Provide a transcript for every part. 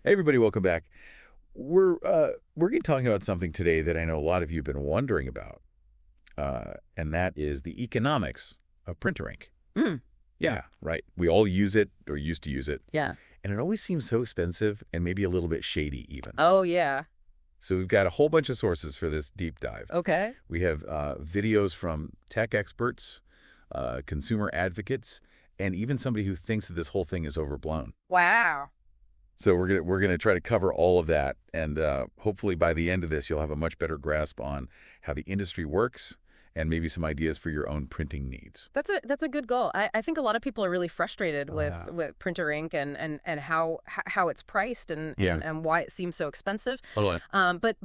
Hey everybody, welcome back. We're going to be talking about something today that I know a lot of you have been wondering about, and that is the economics of printer ink. Mm. Yeah, right. We all use it or used to use it. Yeah. And it always seems so expensive and maybe a little bit shady even. Oh, yeah. So we've got a whole bunch of sources for this deep dive. Okay. We have videos from tech experts, consumer advocates, and even somebody who thinks that this whole thing is overblown. Wow. So we're gonna try to cover all of that, and hopefully by the end of this, you'll have a much better grasp on how the industry works and maybe some ideas for your own printing needs. That's a good goal. I think a lot of people are really frustrated with printer ink and how it's priced and why it seems so expensive. Totally. But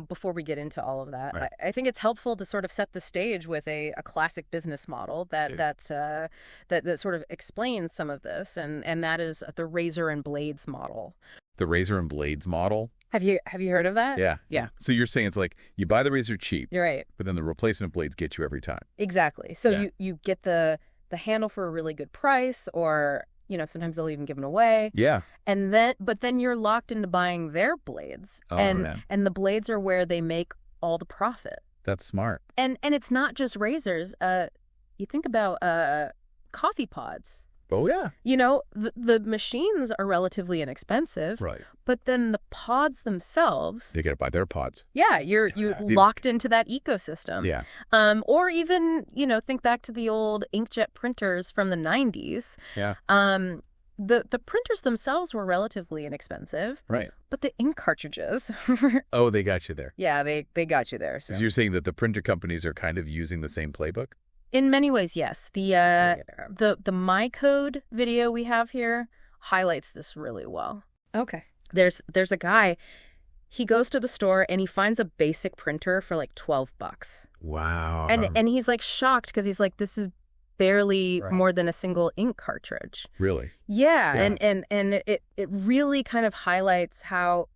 before we get into all of that, Right. I think it's helpful to sort of set the stage with a classic business model that sort of explains some of this, and that is the razor and blades model. The razor and blades model. Have you heard of that? Yeah. Yeah. So you're saying it's like you buy the razor cheap, You're right. but then the replacement blades get you every time. Exactly. So Yeah. you get the handle for a really good price, or sometimes they'll even give them away. Yeah. But then you're locked into buying their blades, Oh, and man. and the blades are where they make all the profit. That's smart. And it's not just razors. You think about coffee pods. Oh, yeah. The machines are relatively inexpensive, Right. but then the pods themselves, They got to buy their pods. yeah, you're locked into that ecosystem. Yeah. Or even, think back to the old inkjet printers from the 90s. Yeah. The printers themselves were relatively inexpensive, Right. but the ink cartridges, Oh, they got you there. yeah, they got you there. So So. you're saying that the printer companies are kind of using the same playbook? In many ways, yes. The My Code video we have here highlights this really well. Okay. There's a guy, he goes to the store and he finds a basic printer for like $12. Wow. And he's like shocked because he's like, this is barely Right. more than a single ink cartridge. Really? Yeah, Yeah. and it really kind of highlights how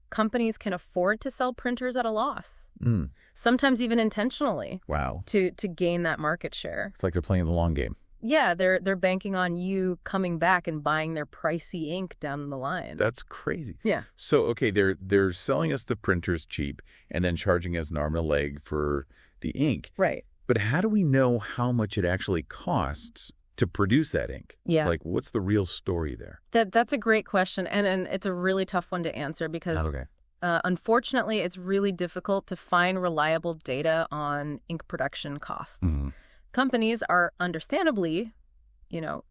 companies can afford to sell printers at a loss, Mm. sometimes even intentionally, Wow. to gain that market share. It's like they're playing the long game. Yeah, they're banking on you coming back and buying their pricey ink down the line. That's crazy. Yeah. So, okay, they're selling us the printers cheap and then charging us an arm and a leg for the ink. Right. But how do we know how much it actually costs to produce that ink? Yeah. Like, what's the real story there? That's a great question, and it's a really tough one to answer because Okay. unfortunately it's really difficult to find reliable data on ink production costs. Mhm. Companies are understandably,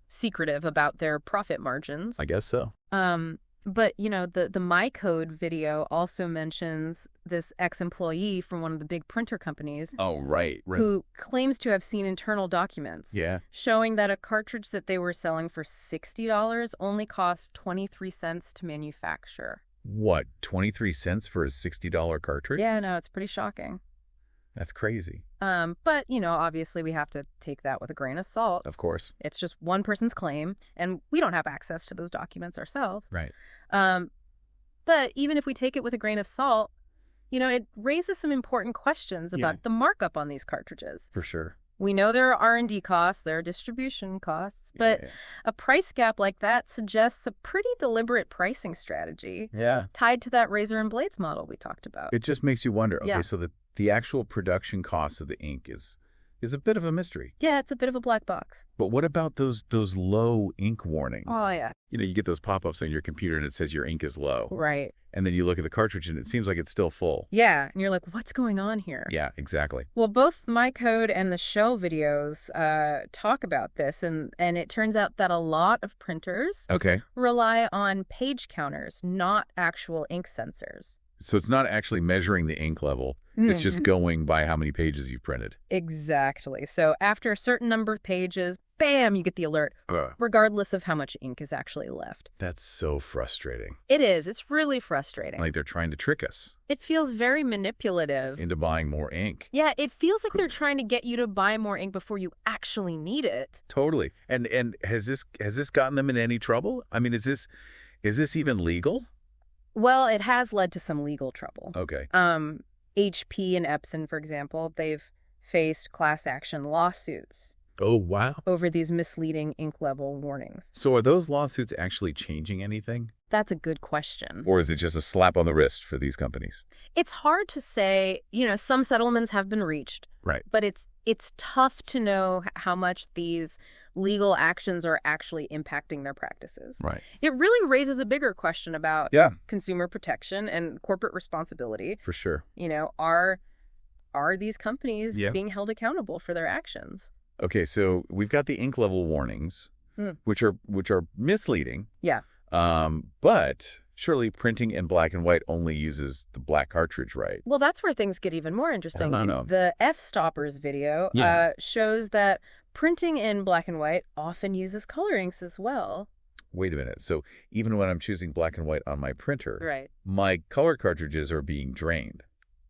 secretive about their profit margins. I guess so. But, the My Code video also mentions this ex-employee from one of the big printer companies Oh, right. who claims to have seen internal documents Yeah. showing that a cartridge that they were selling for $60 only cost 23 cents to manufacture. What, 23 cents for a $60 cartridge? Yeah, no, it's pretty shocking. That's crazy. But, obviously we have to take that with a grain of salt. Of course. It's just one person's claim, and we don't have access to those documents ourselves. Right. But even if we take it with a grain of salt, it raises some important questions about the markup on these cartridges. For sure. We know there are R&D costs, there are distribution costs, but Yeah. a price gap like that suggests a pretty deliberate pricing strategy Yeah. tied to that razor and blades model we talked about. It just makes you wonder. Okay, Yeah. so the actual production cost of the ink is a bit of a mystery. Yeah, it's a bit of a black box. But what about those low ink warnings? Oh, yeah. You get those pop-ups on your computer and it says your ink is low. Right. And then you look at the cartridge and it seems like it's still full. Yeah, and you're like, what's going on here? Yeah, exactly. Well, both My Code and the Show videos talk about this, and it turns out that a lot of printers Okay. rely on page counters, not actual ink sensors. So it's not actually measuring the ink level. It's just going by how many pages you've printed. Exactly. So after a certain number of pages, bam, you get the alert, regardless of how much ink is actually left. That's so frustrating. It is. It's really frustrating. Like they're trying to trick us It feels very manipulative. into buying more ink. Yeah, it feels like they're trying to get you to buy more ink before you actually need it. Totally. And has this gotten them in any trouble? I mean, is this even legal? Well, it has led to some legal trouble. Okay. HP and Epson, for example, they've faced class action lawsuits Oh, wow. over these misleading ink level warnings. So are those lawsuits actually changing anything? That's a good question. Or is it just a slap on the wrist for these companies? It's hard to say. Some settlements have been reached, Right. but it's tough to know how much these legal actions are actually impacting their practices. Right. It really raises a bigger question about Yeah, consumer protection and corporate responsibility. for sure. Are these companies Yeah. being held accountable for their actions? Okay, so we've got the ink level warnings, which are misleading. Yeah. But surely printing in black and white only uses the black cartridge, right? Well, that's where things get even more interesting. I don't know. The F-stoppers video shows that printing in black and white often uses color inks as well. Wait a minute. So even when I'm choosing black and white on my printer, Right. my color cartridges are being drained.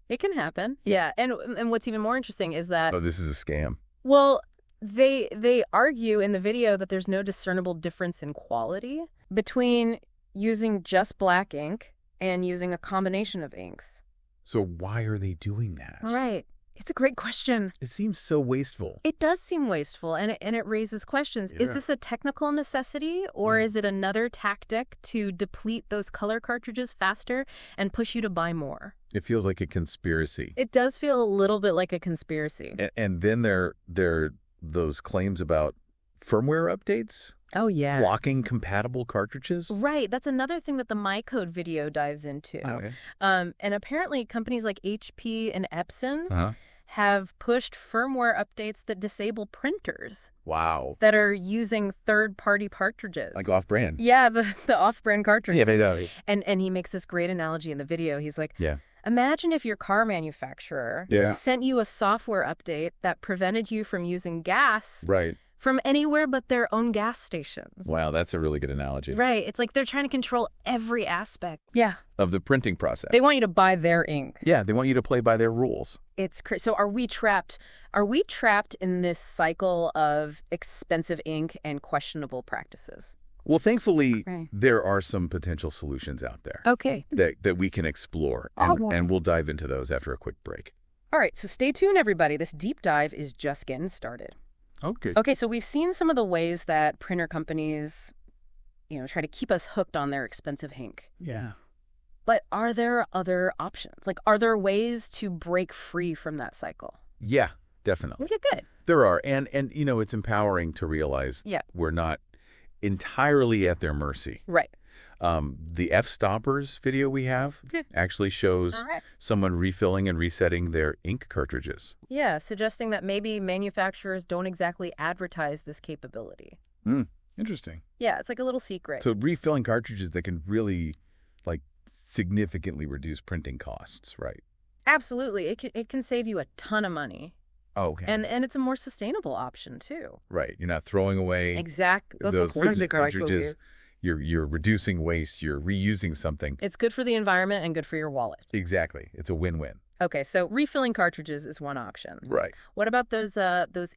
It can happen. Yeah. And what's even more interesting is that, Oh, this is a scam. well, they argue in the video that there's no discernible difference in quality between using just black ink and using a combination of inks. So why are they doing that? Right. It's a great question. It seems so wasteful. It does seem wasteful, and it raises questions. Is Yeah. this a technical necessity, or is it another tactic to deplete those color cartridges faster and push you to buy more? It feels like a conspiracy. It does feel a little bit like a conspiracy. And then there are those claims about firmware updates, Oh, yeah. flocking compatible cartridges. Right. That's another thing that the My Code video dives into. Okay. And apparently companies like HP and Epson Uh-huh. have pushed firmware updates that disable printers Wow. that are using third-party cartridges. Like off-brand. Yeah, the off-brand cartridges. Yeah, they know. And he makes this great analogy in the video. He's like, Yeah. imagine if your car manufacturer Yeah. sent you a software update that prevented you from using gas Right. from anywhere but their own gas stations. Wow, that's a really good analogy. Right. It's like they're trying to control every aspect. Yeah. Of the printing process. They want you to buy their ink. Yeah, they want you to play by their rules. It's so are we trapped? Are we trapped in this cycle of expensive ink and questionable practices? Well, thankfully, Right. there are some potential solutions out there Okay. that we can explore, and we'll dive into those after a quick break. All right, so stay tuned, everybody. This deep dive is just getting started. Okay. Okay, so we've seen some of the ways that printer companies, try to keep us hooked on their expensive ink. Yeah. But are there other options? Like, are there ways to break free from that cycle? Yeah, definitely. Okay, good. There are. And it's empowering to realize Yeah. we're not entirely at their mercy. Right. The F-stoppers video we have Okay. actually shows All right. someone refilling and resetting their ink cartridges. Yeah, suggesting that maybe manufacturers don't exactly advertise this capability. Interesting. Yeah, it's like a little secret. So refilling cartridges that can really, significantly reduce printing costs, right? Absolutely. It can save you a ton of money. Oh, okay. And it's a more sustainable option, too. Right. You're not throwing away Exactly. those cartridges. You're reducing waste. You're reusing something. It's good for the environment and good for your wallet. Exactly. It's a win-win. Okay, so refilling cartridges is one option. Right. What about those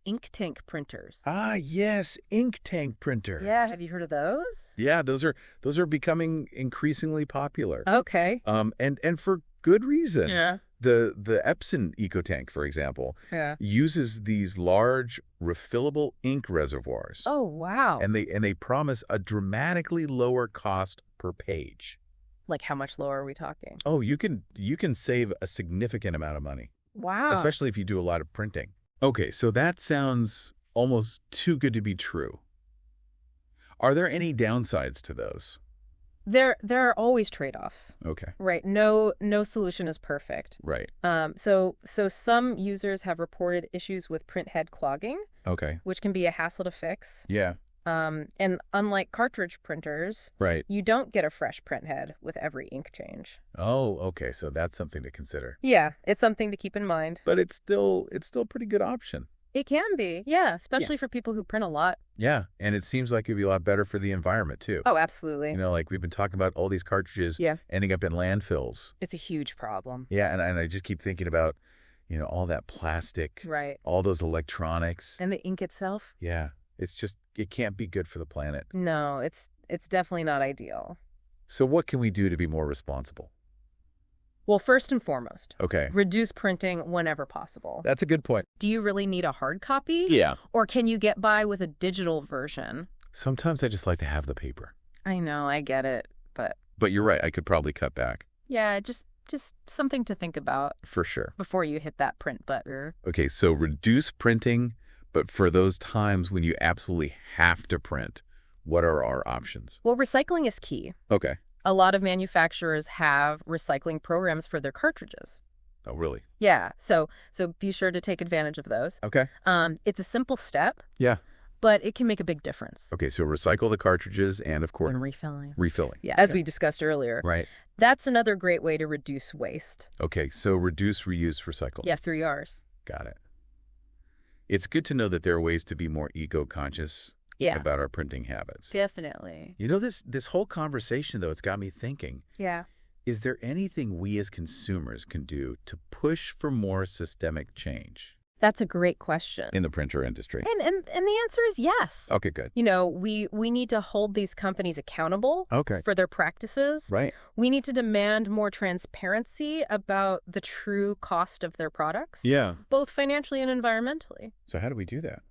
ink tank printers? Ah, yes, ink tank printer. Yeah, have you heard of those? Yeah, those are becoming increasingly popular. Okay. And for good reason. Yeah. The Epson EcoTank, for example, Yeah. uses these large refillable ink reservoirs. Oh, wow. And they promise a dramatically lower cost per page. Like how much lower are we talking? Oh, you can save a significant amount of money, Wow. especially if you do a lot of printing. Okay, so that sounds almost too good to be true. Are there any downsides to those? There are always trade-offs. Okay. Right. No solution is perfect. Right. So some users have reported issues with print head clogging, Okay. which can be a hassle to fix. Yeah. And unlike cartridge printers, Right. you don't get a fresh print head with every ink change. Oh, okay. So that's something to consider. Yeah, it's something to keep in mind. But it's still a pretty good option. It can be, yeah, especially for people who print a lot. Yeah, and it seems like it'd be a lot better for the environment too. Oh, absolutely. We've been talking about all these cartridges Yeah. ending up in landfills. It's a huge problem. Yeah, and I just keep thinking about, all that plastic, Right. all those electronics. And the ink itself? Yeah, it can't be good for the planet. No, it's definitely not ideal. So what can we do to be more responsible? Well, first and foremost, Okay. reduce printing whenever possible. That's a good point. Do you really need a hard copy? Yeah. Or can you get by with a digital version? Sometimes I just like to have the paper. I know, I get it, but But you're right. I could probably cut back. yeah, just something to think about For sure. before you hit that print button. Okay, so reduce printing, but for those times when you absolutely have to print, what are our options? Well, recycling is key. Okay. A lot of manufacturers have recycling programs for their cartridges. Oh, really? Yeah, so be sure to take advantage of those. Okay. It's a simple step, Yeah. but it can make a big difference. Okay, so recycle the cartridges and, of course, When refilling. refilling. Yeah, as we discussed earlier. Right. That's another great way to reduce waste. Okay, so reduce, reuse, recycle. Yeah, 3 Rs. Got it. It's good to know that there are ways to be more eco-conscious Yeah, about our printing habits. definitely. You know, this whole conversation, though, it's got me thinking, Yeah. is there anything we as consumers can do to push for more systemic change That's a great question. in the printer industry? And the answer is yes. Okay, good. You know, we need to hold these companies accountable Okay. for their practices. Right. We need to demand more transparency about the true cost of their products, Yeah. both financially and environmentally. So how do we do that?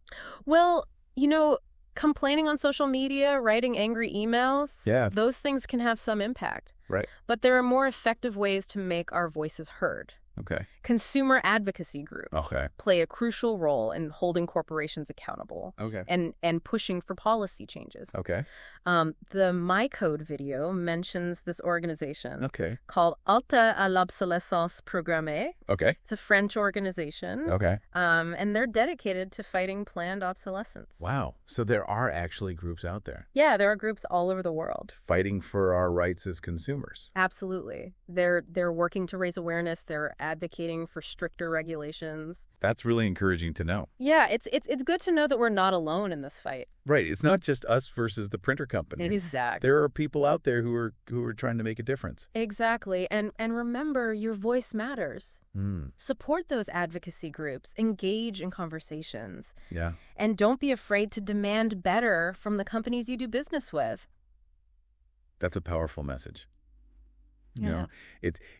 Well, you know, complaining on social media, writing angry emails, Yeah. those things can have some impact. Right. But there are more effective ways to make our voices heard. Okay. Consumer advocacy groups Okay. play a crucial role in holding corporations accountable Okay. and pushing for policy changes. Okay. The My Code video mentions this organization Okay. called Alta à l'obsolescence programmée. Okay. It's a French organization, Okay. and they're dedicated to fighting planned obsolescence. Wow. So there are actually groups out there Yeah, there are groups all over the world. fighting for our rights as consumers. Absolutely. They're working to raise awareness. They're advocating for stricter regulations. That's really encouraging to know. Yeah, it's good to know that we're not alone in this fight. Right. It's not just us versus the printer companies. Exactly. There are people out there who are trying to make a difference. Exactly. And remember, your voice matters. Support those advocacy groups, engage in conversations, Yeah. and don't be afraid to demand better from the companies you do business with. That's a powerful message. You Yeah. know,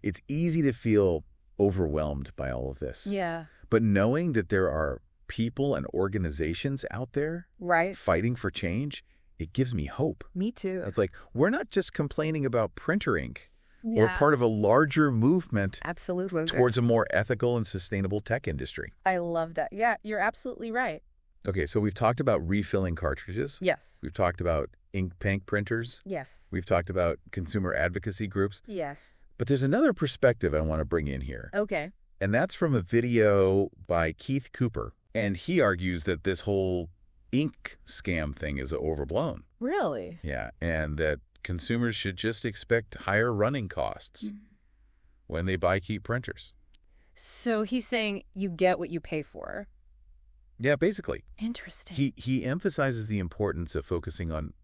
it's easy to feel overwhelmed by all of this. Yeah. But knowing that there are people and organizations out there Right. fighting for change, it gives me hope. Me too. It's like, we're not just complaining about printer ink. Yeah. We're part of a larger movement Absolutely. towards a more ethical and sustainable tech industry. I love that. Yeah, you're absolutely right. Okay, so we've talked about refilling cartridges. Yes. We've talked about ink tank printers. Yes. We've talked about consumer advocacy groups. Yes. But there's another perspective I want to bring in here. Okay. And that's from a video by Keith Cooper. And he argues that this whole ink scam thing is overblown. Really? Yeah, and that consumers should just expect higher running costs when they buy cheap printers. So he's saying you get what you pay for. Yeah, basically. Interesting. He emphasizes the importance of focusing on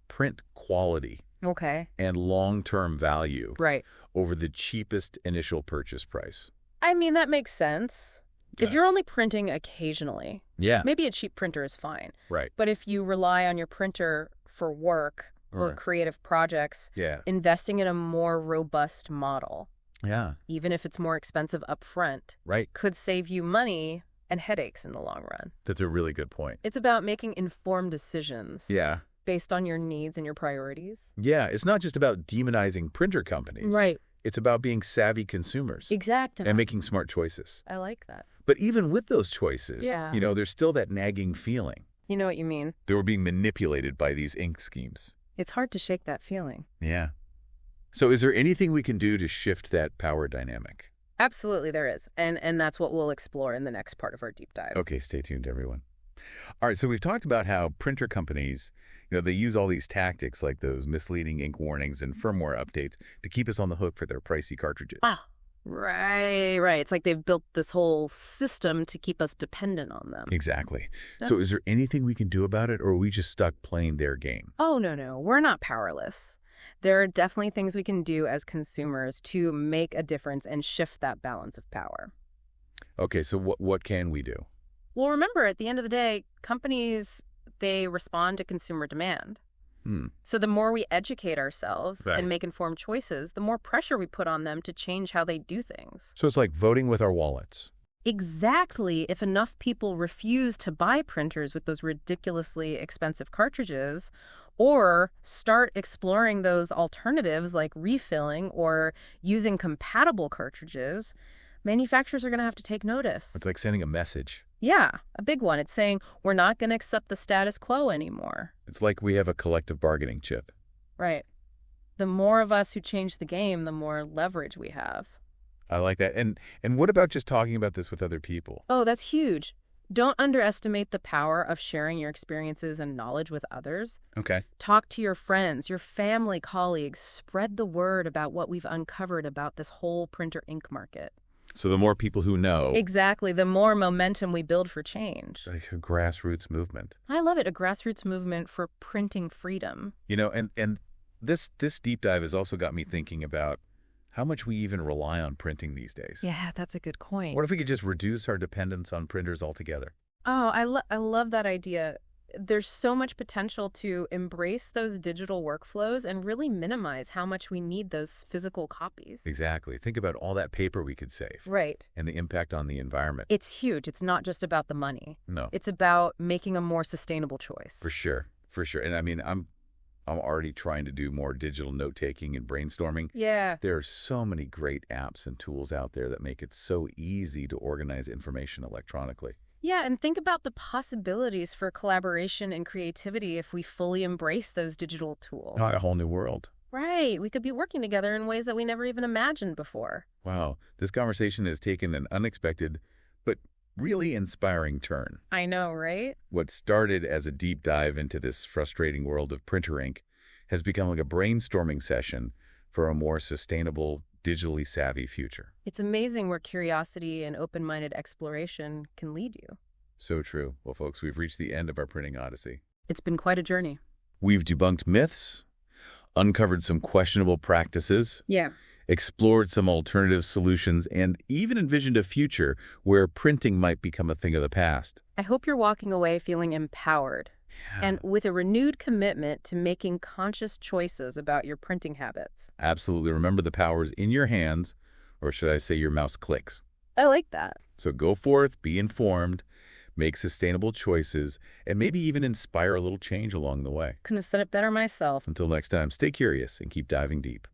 print quality Okay. and long-term value Right. over the cheapest initial purchase price. I mean, that makes sense. If Yeah. you're only printing occasionally, Yeah, maybe a cheap printer is fine. right. But if you rely on your printer for work or Right. creative projects, Yeah. investing in a more robust model, Yeah, even if it's more expensive up front, right. could save you money and headaches in the long run. That's a really good point. It's about making informed decisions Yeah. based on your needs and your priorities. Yeah, it's not just about demonizing printer companies. Right. It's about being savvy consumers Exactly. and making smart choices. I like that. But even with those choices, Yeah. there's still that nagging feeling. You know what you mean. They were being manipulated by these ink schemes. It's hard to shake that feeling. Yeah. So is there anything we can do to shift that power dynamic? Absolutely there is. And that's what we'll explore in the next part of our deep dive. Okay, stay tuned, everyone. All right, so we've talked about how printer companies, they use all these tactics like those misleading ink warnings and firmware updates to keep us on the hook for their pricey cartridges. Right. It's like they've built this whole system to keep us dependent on them. Exactly. Yeah. So is there anything we can do about it, or are we just stuck playing their game? Oh, no. We're not powerless. There are definitely things we can do as consumers to make a difference and shift that balance of power. Okay, so what can we do? Well, remember, at the end of the day, companies, they respond to consumer demand. So the more we educate ourselves Right. and make informed choices, the more pressure we put on them to change how they do things. So it's like voting with our wallets. Exactly. If enough people refuse to buy printers with those ridiculously expensive cartridges, or start exploring those alternatives like refilling or using compatible cartridges, manufacturers are going to have to take notice. It's like sending a message. Yeah, a big one. It's saying we're not going to accept the status quo anymore. It's like we have a collective bargaining chip. Right. The more of us who change the game, the more leverage we have. I like that. And what about just talking about this with other people? Oh, that's huge. Don't underestimate the power of sharing your experiences and knowledge with others. Okay. Talk to your friends, your family, colleagues. Spread the word about what we've uncovered about this whole printer ink market. So the more people who know, Exactly. The more momentum we build for change. it's like a grassroots movement. I love it. A grassroots movement for printing freedom. And this deep dive has also got me thinking about how much we even rely on printing these days. Yeah, that's a good point. What if we could just reduce our dependence on printers altogether? Oh, I love that idea. There's so much potential to embrace those digital workflows and really minimize how much we need those physical copies. Exactly. Think about all that paper we could save. Right. And the impact on the environment. It's huge. It's not just about the money. No, It's about making a more sustainable choice. for sure. For sure. And I mean, I'm already trying to do more digital note-taking and brainstorming. Yeah. There are so many great apps and tools out there that make it so easy to organize information electronically. Yeah, and think about the possibilities for collaboration and creativity if we fully embrace those digital tools. A whole new world. Right. We could be working together in ways that we never even imagined before. Wow. This conversation has taken an unexpected but really inspiring turn. I know, right? What started as a deep dive into this frustrating world of printer ink has become like a brainstorming session for a more sustainable, digitally savvy future. It's amazing where curiosity and open-minded exploration can lead you. So true. Well, folks, we've reached the end of our printing odyssey. It's been quite a journey. We've debunked myths, uncovered some questionable practices, Yeah. explored some alternative solutions, and even envisioned a future where printing might become a thing of the past. I hope you're walking away feeling empowered and with a renewed commitment to making conscious choices about your printing habits. Absolutely. Remember, the power is in your hands, or should I say your mouse clicks. I like that. So go forth, be informed, make sustainable choices, and maybe even inspire a little change along the way. Couldn't have said it better myself. Until next time, stay curious and keep diving deep.